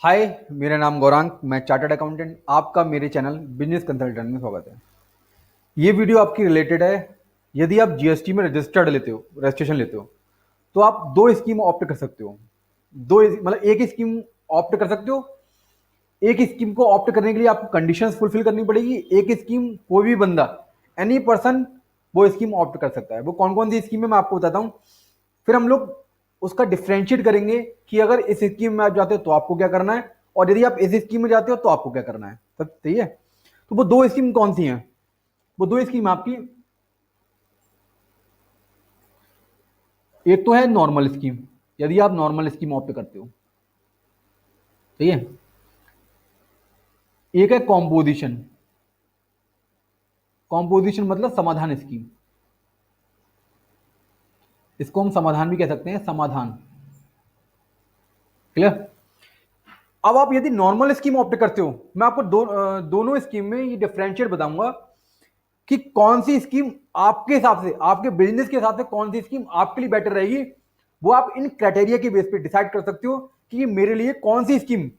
हाय, मेरा नाम गौरांग। मैं चार्टर्ड अकाउंटेंट। आपका मेरे चैनल बिजनेस कंसल्टेंट में स्वागत है। ये वीडियो आपकी रिलेटेड है। यदि आप जीएसटी में रजिस्ट्रेशन लेते हो तो आप दो स्कीम ऑप्ट कर सकते हो। मतलब एक स्कीम ऑप्ट कर सकते हो। एक स्कीम को ऑप्ट करने के लिए आपको कंडीशंस फुलफिल करनी पड़ेगी। एक स्कीम कोई भी बंदा, एनी पर्सन, वो स्कीम ऑप्ट कर सकता है। वो कौन कौन सी स्कीम है मैं आपको बताता हूँ। फिर हम लोग उसका डिफ्रेंशिएट करेंगे कि अगर इस स्कीम में आप जाते हो तो आपको क्या करना है, और यदि आप इस स्कीम में जाते हो तो आपको क्या करना है। सब सही है। तो वो दो स्कीम कौन सी हैं? वो दो स्कीम आपकी, एक तो है नॉर्मल स्कीम। यदि आप नॉर्मल स्कीम ऑप्ट करते हो, सही है। एक है कॉम्पोजिशन। कॉम्पोजिशन मतलब समाधान स्कीम। इसको हम समाधान भी कह सकते हैं, समाधान। क्लियर। अब आप यदि नॉर्मल स्कीम ऑप्ट करते हो, मैं आपको दोनों स्कीम में ये डिफरेंशिएट बताऊंगा कि कौन सी स्कीम आपके हिसाब से, आपके बिजनेस के हिसाब से कौन सी स्कीम आपके लिए बेटर रहेगी। वो आप इन क्राइटेरिया के बेस पे डिसाइड कर सकते हो कि मेरे लिए कौन सी स्कीम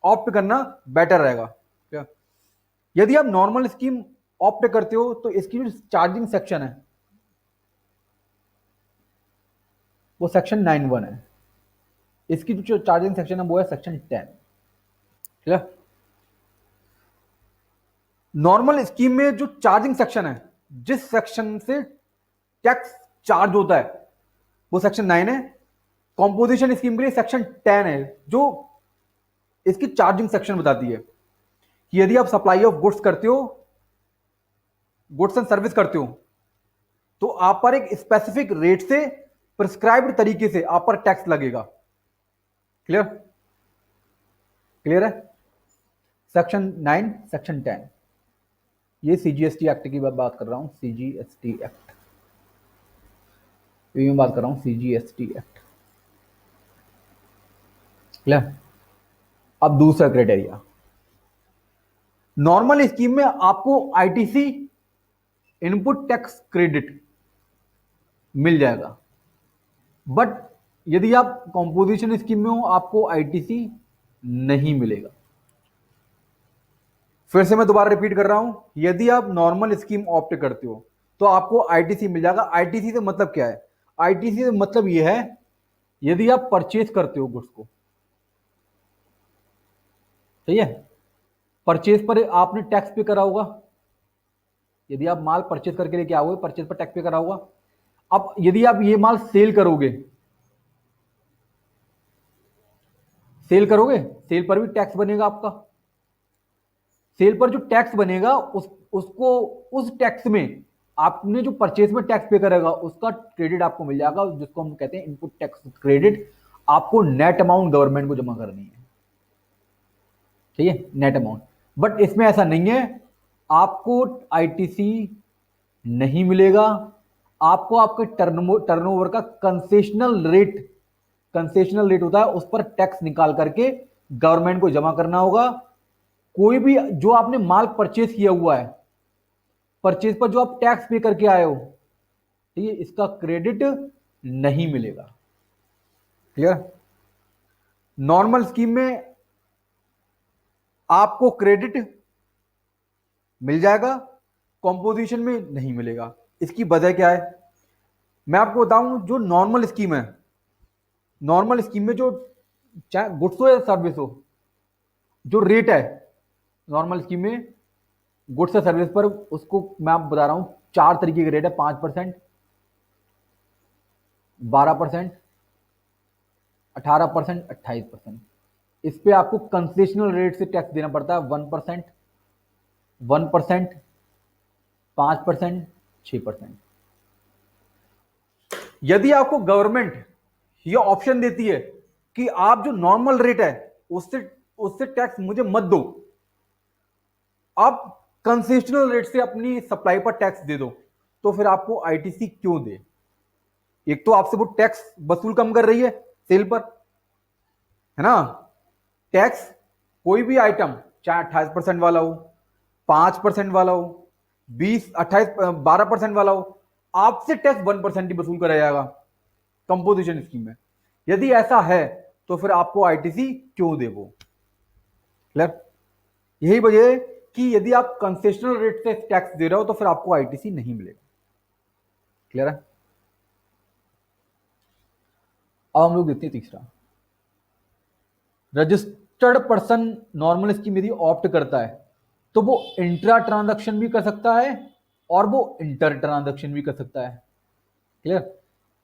ऑप्ट करना बेटर रहेगा। क्या? यदि आप नॉर्मल स्कीम ऑप्ट करते हो तो इसकी जो चार्जिंग सेक्शन है वो सेक्शन 9(1) है। इसकी जो चार्जिंग सेक्शन है वो है सेक्शन 10। ठीक है। नॉर्मल स्कीम में जो चार्जिंग सेक्शन है, जिस सेक्शन से टैक्स चार्ज होता है, वो सेक्शन 9 है। कॉम्पोजिशन स्कीम के लिए सेक्शन 10 है, जो इसकी चार्जिंग सेक्शन बताती है कि यदि आप सप्लाई ऑफ गुड्स करते हो, गुड्स एंड सर्विस करते हो, तो आप पर एक स्पेसिफिक रेट से, प्रिस्क्राइब्ड तरीके से आप पर टैक्स लगेगा। क्लियर? क्लियर है। Section 9, section 10। ये सीजीएसटी एक्ट की बात कर रहा हूं, सीजीएसटी एक्ट। ये मैं बात कर रहा हूं सीजीएसटी एक्ट। क्लियर। अब दूसरा क्राइटेरिया, नॉर्मल स्कीम में आपको आईटीसी, इनपुट टैक्स क्रेडिट, मिल जाएगा। बट यदि आप कॉम्पोजिशन स्कीम में हो आपको आईटीसी नहीं मिलेगा। फिर से मैं दोबारा रिपीट कर रहा हूं, यदि आप नॉर्मल स्कीम ऑप्ट करते हो तो आपको आईटीसी मिल जाएगा। आईटीसी से मतलब क्या है? आईटीसी से मतलब यह है, यदि आप परचेज करते हो गुड्स को, सही है, परचेज पर आपने टैक्स पे करा होगा। यदि आप माल परचेज करके लेके आओगे, परचेज पर टैक्स पे करा होगा। अब यदि आप ये माल सेल करोगे, सेल करोगे, सेल पर भी टैक्स बनेगा आपका। सेल पर जो टैक्स बनेगा उसको, उस टैक्स में आपने जो परचेज में टैक्स पे करेगा उसका क्रेडिट आपको मिल जाएगा, जिसको हम कहते हैं इनपुट टैक्स क्रेडिट। आपको नेट अमाउंट गवर्नमेंट को जमा करनी है, ठीक है, नेट अमाउंट। बट इसमें ऐसा नहीं है, आपको आईटीसी नहीं मिलेगा। आपको आपके टर्नओवर का कंसेशनल रेट होता है, उस पर टैक्स निकाल करके गवर्नमेंट को जमा करना होगा। कोई भी जो आपने माल परचेज किया हुआ है, परचेज पर जो आप टैक्स पे करके आए हो, ठीक है, इसका क्रेडिट नहीं मिलेगा। क्लियर। नॉर्मल स्कीम में आपको क्रेडिट मिल जाएगा, कॉम्पोजिशन में नहीं मिलेगा। इसकी वजह क्या है मैं आपको बताऊं। जो नॉर्मल स्कीम है, नॉर्मल स्कीम में जो, चाहे गुड्स हो या सर्विस हो, जो रेट है नॉर्मल स्कीम में गुड्स या सर्विस पर, उसको मैं आपको बता रहा हूं, चार तरीके के रेट है। 5%, 12%, 18%, 28%। इस पे आपको कंसेशनल रेट से टैक्स देना पड़ता है। 1%, 1%, 5%, 6%। यदि आपको गवर्नमेंट ये ऑप्शन देती है कि आप जो नॉर्मल रेट है उससे उससे टैक्स मुझे मत दो, आप कंसेशनल रेट से अपनी सप्लाई पर टैक्स दे दो, तो फिर आपको आईटीसी क्यों दे? एक तो आपसे वो टैक्स वसूल कम कर रही है सेल पर, है ना। टैक्स कोई भी आइटम, चाहे 28% वाला हो, 5% वाला हो, 12% वाला हो, आपसे टैक्स 1% ही वसूल कराया जाएगा कंपोजिशन स्कीम में। यदि ऐसा है तो फिर आपको आईटीसी क्यों दे वो? क्लियर? यही वजह है कि यदि आप कंसेशनल रेट से टैक्स दे रहे हो तो फिर आपको आईटीसी नहीं मिलेगा। क्लियर है? अब हम लोग देखते हैं तीसरा, रजिस्टर्ड पर्सन नॉर्मल स्कीम यदि ऑप्ट करता है तो वो इंट्रा ट्रांजैक्शन भी कर सकता है और वो इंटर ट्रांजैक्शन भी कर सकता है। क्लियर?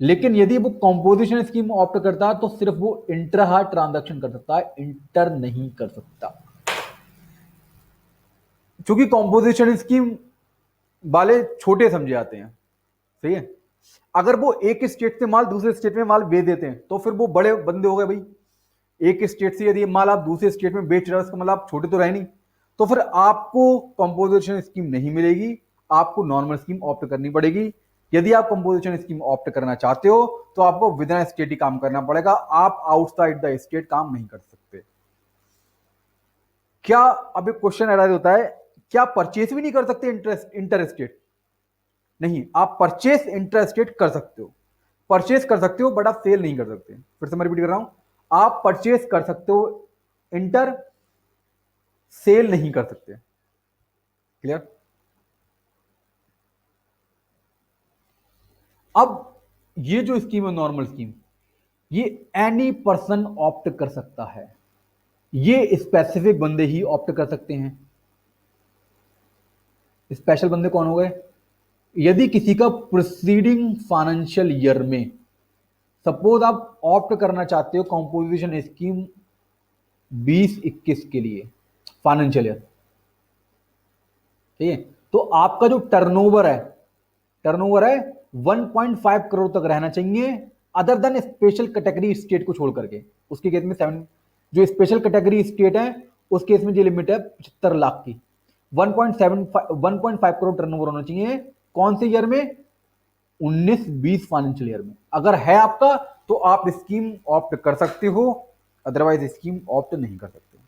लेकिन यदि वो कंपोजिशन स्कीम ऑप्ट करता है तो सिर्फ वो इंट्रा ट्रांजैक्शन कर सकता है, इंटर नहीं कर सकता। क्योंकि कंपोजिशन स्कीम वाले छोटे समझे जाते हैं। सही है? अगर वो एक स्टेट से माल दूसरे स्टेट में माल बेच देते हैं तो फिर वो बड़े बंदे हो गए भाई। एक स्टेट से यदि माल आप दूसरे स्टेट में बेच रहे हो, उसका मतलब आप छोटे तो रहे नहीं, तो फिर आपको कंपोजिशन स्कीम नहीं मिलेगी, आपको नॉर्मल स्कीम ऑप्ट करनी पड़ेगी। यदि आप कंपोजिशन स्कीम ऑप्ट करना चाहते हो तो आपको विद इन स्टेट ही काम करना पड़ेगा, आप आउटसाइड द स्टेट काम नहीं कर सकते। क्या अब एक क्वेश्चन अराइज होता है, क्या परचेस भी नहीं कर सकते इंटर स्टेट? नहीं, आप परचेस इंटर स्टेट कर सकते हो, परचेस कर सकते हो, बट आप सेल नहीं कर सकते। फिर से मैं रिपीट कर रहा हूं, आप परचेस कर सकते हो इंटर, सेल नहीं कर सकते। क्लियर? अब ये जो स्कीम है नॉर्मल स्कीम, ये एनी पर्सन ऑप्ट कर सकता है, ये स्पेसिफिक बंदे ही ऑप्ट कर सकते हैं। स्पेशल बंदे कौन हो गए? यदि किसी का प्रोसीडिंग फाइनेंशियल ईयर में, सपोज आप ऑप्ट करना चाहते हो कंपोजिशन स्कीम 20-21 के लिए फाइनेंशियल ईयर, ठीक है, तो आपका जो टर्नओवर है 1.5 करोड़ तक रहना चाहिए, other than special category state को छोड़ करके। उसके केस में 7, जो स्पेशल कैटेगरी स्टेट है उस केस में जो लिमिट है 75 लाख की, 1.5 करोड़ टर्नओवर होना चाहिए। कौन से ईयर में? 19-20 फाइनेंशियल ईयर में। अगर है आपका तो आप स्कीम ऑप्ट कर सकते हो, अदरवाइज स्कीम ऑप्ट नहीं कर सकते।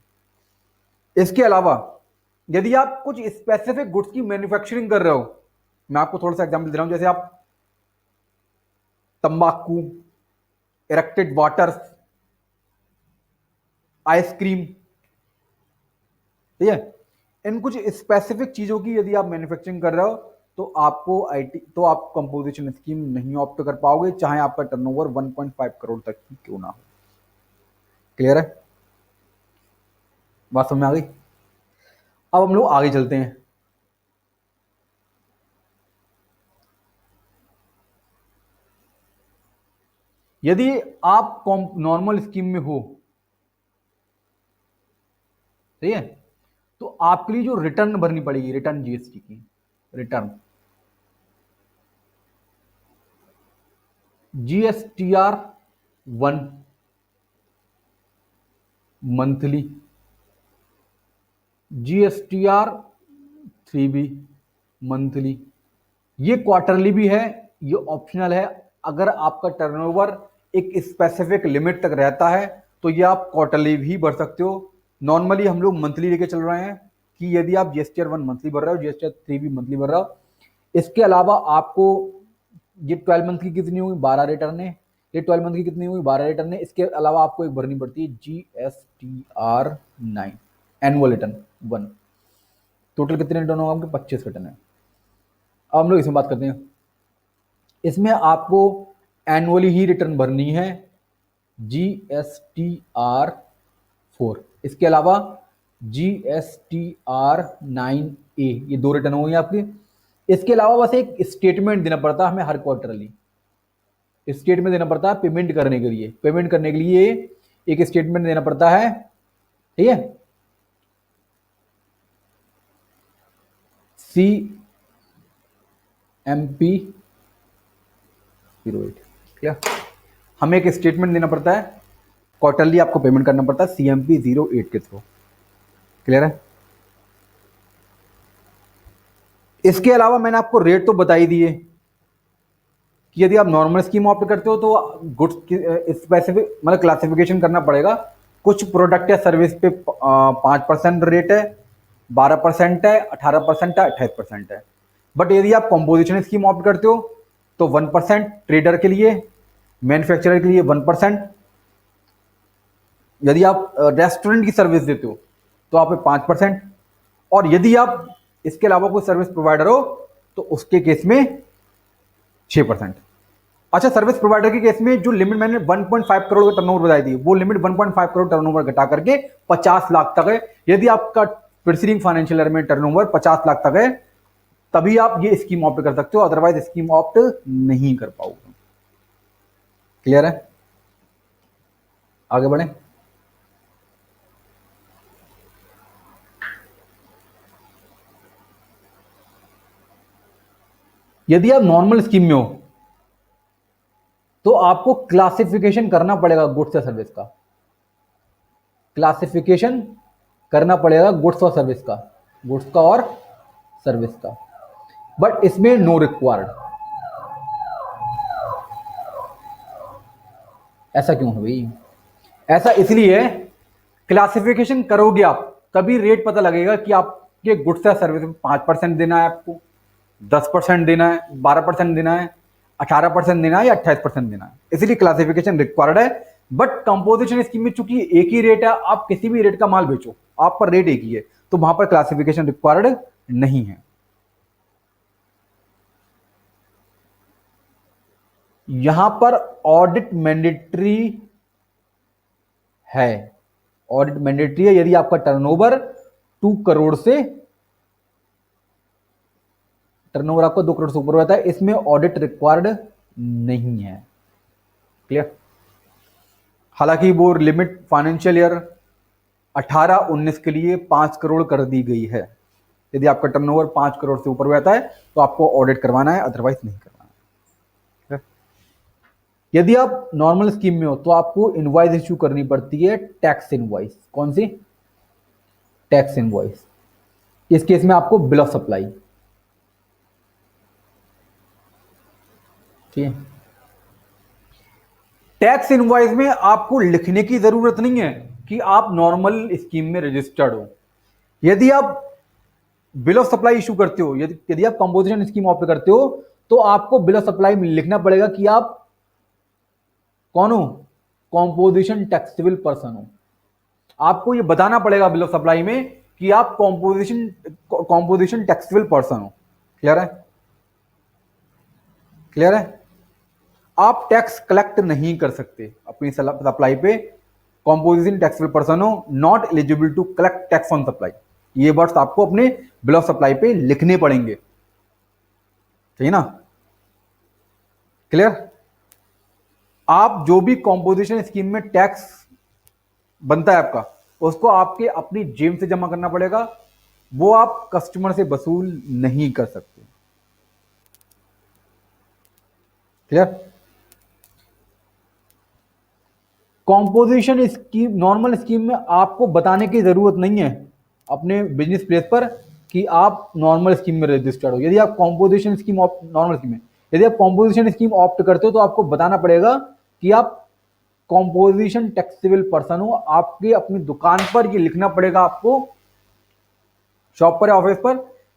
इसके अलावा यदि आप कुछ स्पेसिफिक गुड्स की मैन्युफैक्चरिंग कर रहे हो, मैं आपको थोड़ा सा एग्जांपल दे रहा हूं, जैसे आप तंबाकू, इरेक्टेड वाटर्स, आइसक्रीम, ठीक है, इन कुछ स्पेसिफिक चीजों की यदि आप मैन्युफैक्चरिंग कर रहे हो तो आप कंपोजिशन स्कीम नहीं ऑप्ट कर पाओगे, चाहे आपका टर्नओवर 1.5 करोड़ तक ही क्यों ना हो। क्लियर है? बात समझ में आ गई? अब हम लोग आगे चलते हैं। यदि आप नॉर्मल स्कीम में हो, ठीक है, तो आपके लिए जो रिटर्न भरनी पड़ेगी, रिटर्न जीएसटी की return, GSTR 1 monthly, GSTR 3B monthly, ये क्वार्टरली भी है, ये ऑप्शनल है। अगर आपका टर्नओवर एक स्पेसिफिक लिमिट तक रहता है तो ये आप क्वार्टरली भी भर सकते हो। नॉर्मली हम लोग मंथली लेके चल रहे हैं कि यदि आप GSTR 1 मंथली भर रहे हो, GSTR 3B मंथली भर रहे हो। इसके अलावा आपको ये 12 मंथ की कितनी हुई? 12 रिटर्न है। ये 12 मंथ की कितनी हुई? 12 रिटर्न है। इसके अलावा आपको एक भरनी पड़ती है GSTR 9 एनुअल रिटर्न 1। टोटल कितने रिटर्न होगा आपके? 25 रिटर्न है। अब हम लोग इसमें बात करते हैं, इसमें आपको एनुअली ही रिटर्न भरनी है GSTR 4। इसके अलावा GSTR 9A, ये 2 रिटर्न हो गई आपकी। इसके अलावा बस एक स्टेटमेंट देना पड़ता है हमें हर क्वार्टरली, स्टेटमेंट देना पड़ता है पेमेंट करने के लिए। पेमेंट करने के लिए एक स्टेटमेंट देना पड़ता है, ठीक है, CMP 08। क्या हमें एक स्टेटमेंट देना पड़ता है क्वार्टरली, आपको पेमेंट करना पड़ता है CMP 08 के थ्रू। क्लियर है? इसके अलावा मैंने आपको रेट तो बता ही दिए कि यदि आप नॉर्मल स्कीम ऑप्ट करते हो तो गुड्स की स्पेसिफिक मतलब क्लासिफिकेशन करना पड़ेगा। कुछ प्रोडक्ट या सर्विस पे 5% रेट है, 12% है, 18% है, 28% है। बट यदि आप कंपोजिशन स्कीम ऑप्ट करते हो तो 1% ट्रेडर के लिए, मैन्युफैक्चरर के लिए 1%। यदि आप रेस्टोरेंट की सर्विस देते हो तो आप पे 5%, और यदि आप इसके अलावा कोई सर्विस प्रोवाइडर हो तो उसके केस में 6%। अच्छा, सर्विस प्रोवाइडर के केस में जो लिमिट मैंने 1.5 करोड़ का टर्नओवर बताई थी, वो लिमिट 1.5 करोड़ टर्नओवर घटा करके 50 लाख तक है। यदि आपका प्रीसीडिंग फाइनेंशियल ईयर में टर्नओवर 50 लाख तक है, तभी आप ये स्कीम ऑप्ट कर सकते हो, अदरवाइज स्कीम ऑप्ट नहीं कर पाओगे। क्लियर है? आगे बढ़े। यदि आप नॉर्मल स्कीम में हो तो आपको क्लासिफिकेशन करना पड़ेगा गुड्स या सर्विस का, क्लासिफिकेशन करना पड़ेगा गुड्स और सर्विस का, गुड्स का और सर्विस का। बट इसमें नो रिक्वायर्ड। ऐसा क्यों है भाई? ऐसा इसलिए है, क्लासिफिकेशन करोगे आप तभी रेट पता लगेगा कि आपके गुड्स या सर्विस में 5% देना है आपको, 10% देना है, 12% देना है, 18% देना है या 28% देना है। इसलिए क्लासिफिकेशन रिक्वायर्ड है। बट कंपोजिशन स्कीम में चूंकि एक ही रेट है, आप किसी भी रेट का माल बेचो, आप पर रेट एक ही है, तो वहां पर क्लासिफिकेशन रिक्वायर्ड नहीं है। यहां पर ऑडिट मैंडेटरी है, ऑडिट मैंडेटरी है यदि आपका टर्नओवर 2 करोड़ से, टर्नओवर आपका 2 करोड़ से ऊपर होता है, इसमें ऑडिट रिक्वायर्ड नहीं है। क्लियर? हालांकि वो लिमिट फाइनेंशियल ईयर 18-19 के लिए 5 करोड़ कर दी गई है। यदि आपका टर्नओवर 5 करोड़ से ऊपर रहता है तो आपको ऑडिट करवाना है, अदरवाइज नहीं करवाना है। यदि आप नॉर्मल स्कीम में हो तो आपको इनवॉइस इश्यू करनी पड़ती है, टैक्स इनवॉइस। कौन सी? Tax invoice. इस केस में आपको बिल ऑफ सप्लाई। ठीक है? टैक्स इनवॉइस में आपको लिखने की जरूरत नहीं है कि आप नॉर्मल स्कीम में रजिस्टर्ड हो। यदि आप बिल ऑफ सप्लाई इशू करते हो, यदि आप कंपोजिशन स्कीम ऑप्ट करते हो, तो आपको बिल ऑफ सप्लाई में लिखना पड़ेगा कि आप कौन हो, कॉम्पोजिशन टैक्सेबल पर्सन हो। आपको ये बताना पड़ेगा बिल ऑफ सप्लाई में कि आप कॉम्पोजिशन टैक्सेबल पर्सन हो। क्लियर है? क्लियर है? आप टैक्स कलेक्ट नहीं कर सकते अपनी सप्लाई पे, कॉम्पोजिशन टैक्सेबल पर्सन हो, not eligible to collect tax on supply. ये वर्ड्स आपको अपने बिल ऑफ सप्लाई पे लिखने पड़ेंगे। ठीक ना? क्लियर? आप जो भी कॉम्पोजिशन स्कीम में टैक्स बनता है आपका, उसको आपके अपनी जेब से जमा करना पड़ेगा, वो आप कस्टमर से वसूल नहीं कर सकते। Clear? Composition scheme, normal scheme में आपको बताने की जरूरत नहीं है अपने बिजनेस प्लेस पर कि आप नॉर्मल स्कीम में रजिस्टर्ड हो। यदि आप कॉम्पोजिशन स्कीम नॉर्मल स्कीम में यदि आप कॉम्पोजिशन स्कीम ऑप्ट करते हो तो आपको बताना पड़ेगा कि आप कॉम्पोजिशन टैक्सेबल पर्सन हो। आपके अपनी दुकान पर ये लिखना पड़ेगा आपको, शॉप पर या ऑफिस पर,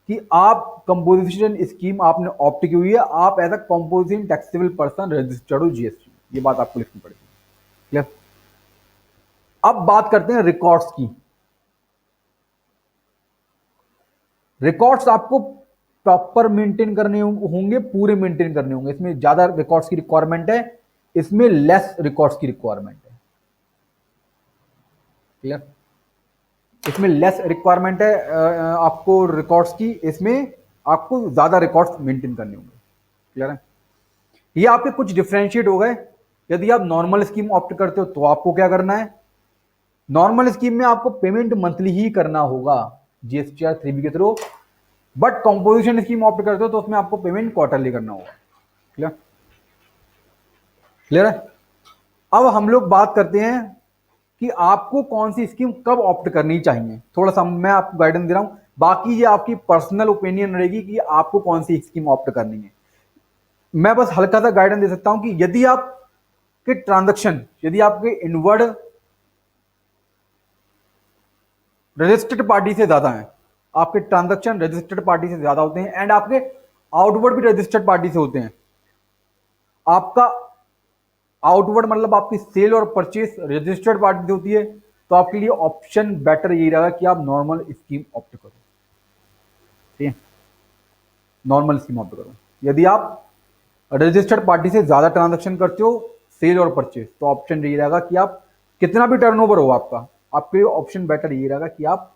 कि आप कंपोजिशन स्कीम आपने ऑप्ट की हुई है, आप as a composition taxable person registered हो जीएसटी। ये बात आपको लिखनी पड़ेगी। क्लियर? अब बात करते हैं रिकॉर्ड्स की। रिकॉर्ड्स आपको प्रॉपर मेंटेन करने होंगे, पूरे मेंटेन करने होंगे। इसमें ज्यादा रिकॉर्ड्स की रिक्वायरमेंट है, इसमें लेस रिकॉर्ड्स की रिक्वायरमेंट है। क्लियर? इसमें लेस रिक्वायरमेंट है आपको रिकॉर्ड्स की, इसमें आपको ज्यादा रिकॉर्ड्स मेंटेन करने होंगे। क्लियर है? ये आपके कुछ डिफरेंशिएट हो गए। यदि आप नॉर्मल स्कीम ऑप्ट करते हो तो आपको क्या करना है, नॉर्मल स्कीम में आपको पेमेंट मंथली ही करना होगा जीएसटीआर 3B के through. But composition scheme opt करते हो तो उसमें आपको पेमेंट क्वार्टरली करना होगा। क्लियर? क्लियर है? अब हम लोग बात करते हैं कि आपको कौन सी स्कीम कब ऑप्ट करनी चाहिए। थोड़ा सा मैं आपको गाइडेंस दे रहा हूं, बाकी ये आपकी पर्सनल ओपिनियन रहेगी कि आपको कौन सी स्कीम ऑप्ट करनी है। मैं बस हल्का सा गाइडेंस दे सकता हूं कि यदि आपके ट्रांजैक्शन, यदि आपके इनवर्ड रजिस्टर्ड पार्टी से ज्यादा है, आपके ट्रांजैक्शन रजिस्टर्ड पार्टी से ज्यादा होते हैं एंड आपके आउटवर्ड भी रजिस्टर्ड पार्टी से होते हैं। आपका आउटवर्ड मतलब आपकी सेल और परचेस रजिस्टर्ड पार्टी से होती है, तो आपके लिए ऑप्शन बेटर यही रहेगा कि आप नॉर्मल स्कीम ऑप्ट करो। ठीक है, नॉर्मल स्कीम ऑप्ट करो। यदि आप रजिस्टर्ड पार्टी से ज्यादा ट्रांजैक्शन करते हो, सेल और परचेज, तो ऑप्शन यही रहेगा कि आप कितना भी टर्नओवर हो आपका, आपके लिए ऑप्शन बेटर यही रहेगा कि आप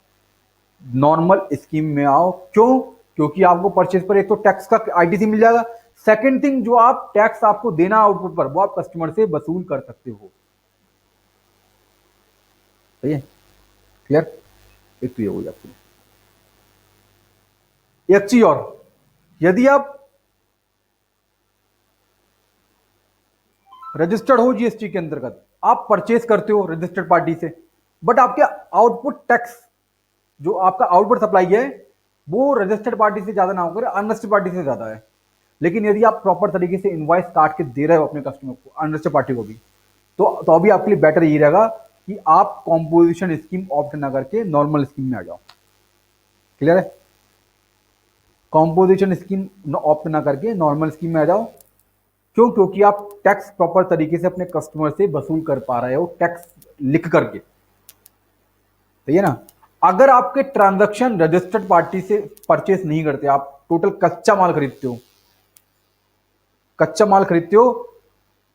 नॉर्मल स्कीम में आओ। क्यों? क्योंकि आपको परचेज पर एक तो टैक्स का आईटीसी मिल जाएगा, सेकंड थिंग जो आप टैक्स आपको देना आउटपुट पर वो आप कस्टमर से वसूल कर सकते हो। सही है, क्लियर? एक तो ये हो जाती है। एक चीज और, यदि आप रजिस्टर्ड हो जीएसटी के अंतर्गत, आप परचेज करते हो रजिस्टर्ड पार्टी से, बट आपके आउटपुट टैक्स जो आपका आउटपुट सप्लाई है वो रजिस्टर्ड पार्टी से ज्यादा ना होकर अनरजिस्टर्ड पार्टी से ज्यादा है, लेकिन यदि आप प्रॉपर तरीके से इनवॉइस काट के दे रहे हो अपने कस्टमर को, अनरजिस्टर्ड पार्टी को भी, तो अभी आपके लिए बेटर यही रहेगा कि आप कॉम्पोजिशन स्कीम ऑप्ट ना करके नॉर्मल स्कीम में आ जाओ। क्लियर है? कॉम्पोजिशन स्कीम ऑप्ट ना करके नॉर्मल स्कीम में आ जाओ। क्यों? क्योंकि आप टैक्स प्रॉपर तरीके से अपने कस्टमर से वसूल कर पा रहे हो, टैक्स लिख करके। सही है ना? अगर आपके ट्रांजैक्शन रजिस्टर्ड पार्टी से परचेस नहीं करते, आप टोटल कच्चा माल खरीदते हो, कच्चा माल खरीदते हो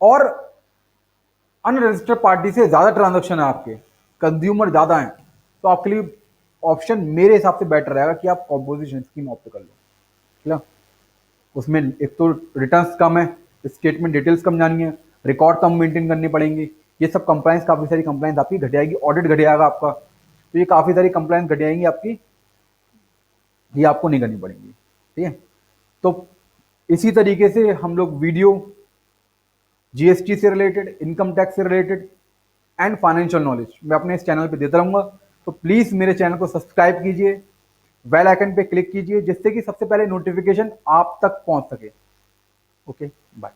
और अनरजिस्टर्ड पार्टी से ज्यादा ट्रांजैक्शन है, आपके कंज्यूमर ज्यादा हैं, तो आपके लिए ऑप्शन मेरे हिसाब से बेटर रहेगा कि आप कॉम्पोजिशन स्कीम ऑप्ट कर लो। ठीक है? उसमें एक तो रिटर्न्स कम है, स्टेटमेंट डिटेल्स कम जानी है, रिकॉर्ड कम मेंटेन करने पड़ेंगे, ये सब कंप्लाइंस, काफी सारी कंप्लाइंस आपकी घट जाएगी, ऑडिट घट जाएगा आपका, तो ये काफी सारी कंप्लाइंस घट जाएंगी आपकी, ये आपको नहीं करनी पड़ेंगी। ठीक है? तो इसी तरीके से हम लोग वीडियो जीएसटी से रिलेटेड, इनकम टैक्स से रिलेटेड एंड फाइनेंशियल नॉलेज मैं अपने इस चैनल पे देता रहूंगा। तो प्लीज मेरे चैनल को सब्सक्राइब कीजिए, बेल आइकन पे क्लिक कीजिए, जिससे कि सबसे पहले नोटिफिकेशन आप तक पहुंच सके। Okay, bye.